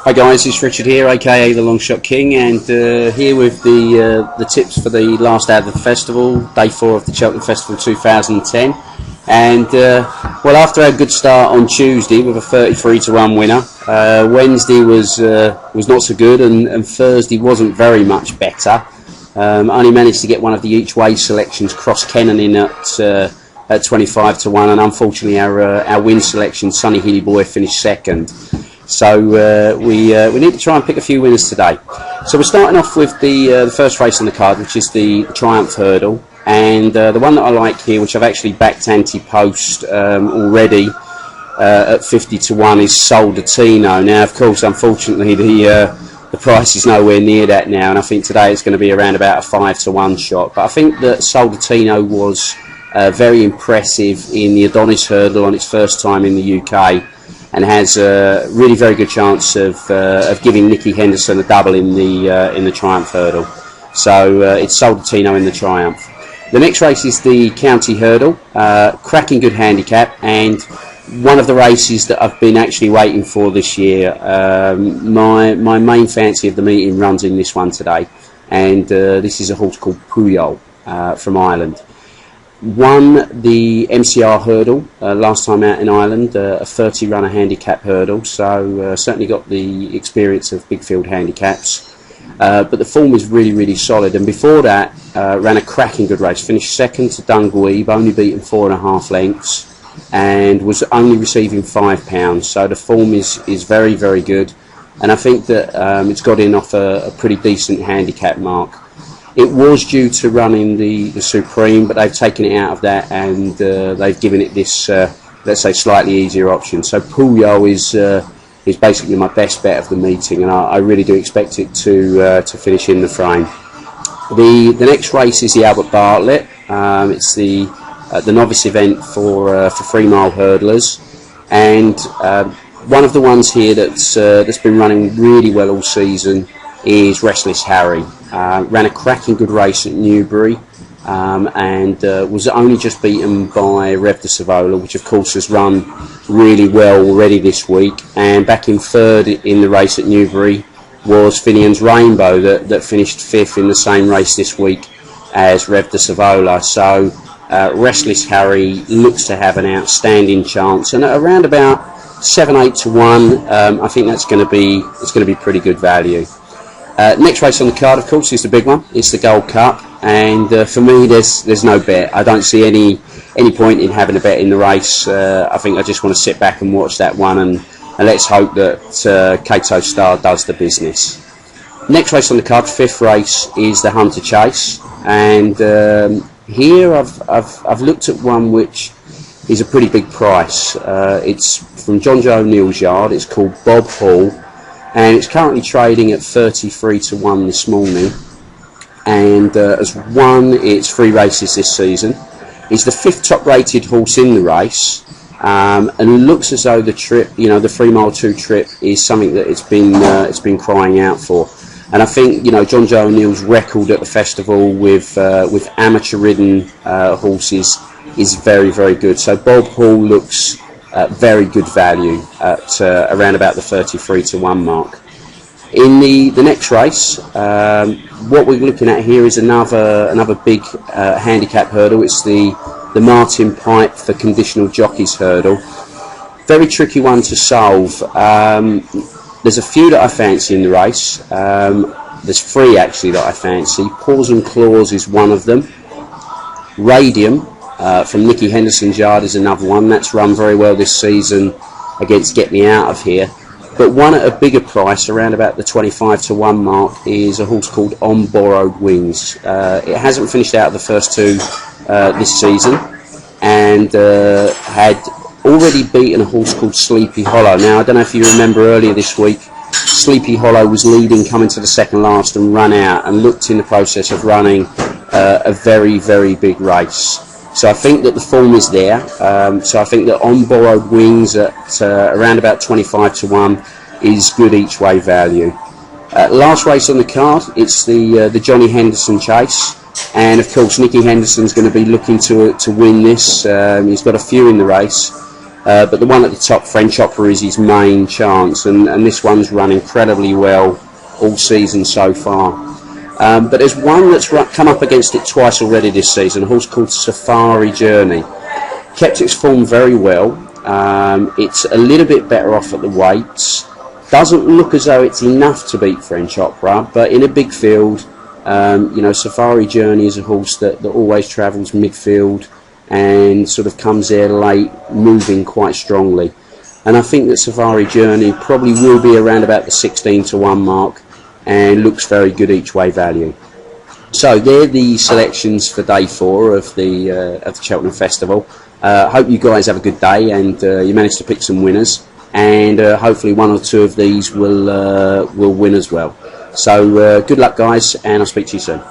Hi guys, it's Richard here, aka the Long Shot King, and here with the tips for the last out of the festival, day 4 of the Cheltenham Festival 2010. And well, after a good start on Tuesday with a 33-1 winner, Wednesday was not so good, and Thursday wasn't very much better. Only managed to get one of the each way selections, Cross Kennan, in at 25-1, and unfortunately our win selection, Sunny Hilly Boy, finished second. So we need to try and pick a few winners today. So we're starting off with the first race on the card, which is the Triumph Hurdle, and the one that I like here, which I've actually backed anti-post already at 50-1, is Soldatino. Now, of course, unfortunately, the price is nowhere near that now, and I think today it's going to be around about a 5-1 shot. But I think that Soldatino was very impressive in the Adonis Hurdle on its first time in the UK, and has a really very good chance of giving Nicky Henderson a double in the Triumph Hurdle. So it's Soldatino in the Triumph. The next race is the County Hurdle, cracking good handicap, and one of the races that I've been actually waiting for this year. My main fancy of the meeting runs in this one today, and this is a horse called Puyol from Ireland. Won the MCR hurdle last time out in Ireland, a 30-runner handicap hurdle, so certainly got the experience of big field handicaps. But the form is really solid, and before that ran a cracking good race, finished second to Dunguib, only beaten 4.5 lengths, and was only receiving £5. So the form is very good, and I think that it's got in off a pretty decent handicap mark. It was due to running the Supreme, but they've taken it out of that, and they've given it this, let's say, slightly easier option. So Puyol is basically my best bet of the meeting, and I really do expect it to finish in the frame. The next race is the Albert Bartlett. It's the novice event for 3-mile hurdlers, and one of the ones here that's been running really well all season is Restless Harry. Ran a cracking good race at Newbury, and was only just beaten by Rev de Savola, which of course has run really well already this week. And back in third in the race at Newbury was Finian's Rainbow, that finished 5th in the same race this week as Rev de Savola. So Restless Harry looks to have an outstanding chance, and at around about 7-8-1, I think it's going to be pretty good value. Next race on the card, of course, is the big one. It's the Gold Cup, and for me, there's no bet. I don't see any point in having a bet in the race. I think I just want to sit back and watch that one, and let's hope that Cato Star does the business. Next race on the card, 5th race, is the Hunter Chase, and here I've looked at one which is a pretty big price. It's from John Joe O'Neill's yard. It's called Bob Hall, and it's currently trading at 33-1 this morning, and has won its 3 races this season. He's the 5th top rated horse in the race, and looks as though the trip, the 3-mile 2 trip, is something that it's been crying out for. And I think John Joe O'Neill's record at the festival with amateur ridden horses is very good. So Bob Hall looks very good value at around about the 33-1 mark. In the next race, what we're looking at here is another big handicap hurdle. It's the Martin Pipe for Conditional Jockeys Hurdle. Very tricky one to solve. There's a few that I fancy in the race. There's 3 actually that I fancy. Paws and Claws is one of them. Radium from Nicky Henderson's yard is another one. That's run very well this season against Get Me Out of Here. But one at a bigger price, around about the 25-1 mark, is a horse called On Borrowed Wings. It hasn't finished out of the first 2 this season, and had already beaten a horse called Sleepy Hollow. Now, I don't know if you remember earlier this week, Sleepy Hollow was leading coming to the second last and run out, and looked in the process of running a very big race. So I think that the form is there. So I think that On Borrowed Wings at around about 25-1 is good each way value. Last race on the card, it's the Johnny Henderson Chase, and of course Nicky Henderson's going to be looking to win this. He's got a few in the race, but the one at the top, French Opera, is his main chance, and this one's run incredibly well all season so far. But there's one that's come up against it twice already this season, a horse called Safari Journey. Kept its form very well. It's a little bit better off at the weights. Doesn't look as though it's enough to beat French Opera, but in a big field, you know, Safari Journey is a horse that always travels midfield and sort of comes there late, moving quite strongly. And I think that Safari Journey probably will be around about the 16-1 mark and looks very good each way value. So they're the selections for day 4 of the Cheltenham Festival. Hope you guys have a good day and you managed to pick some winners, and hopefully one or two of these will win as well. So good luck, guys, and I'll speak to you soon.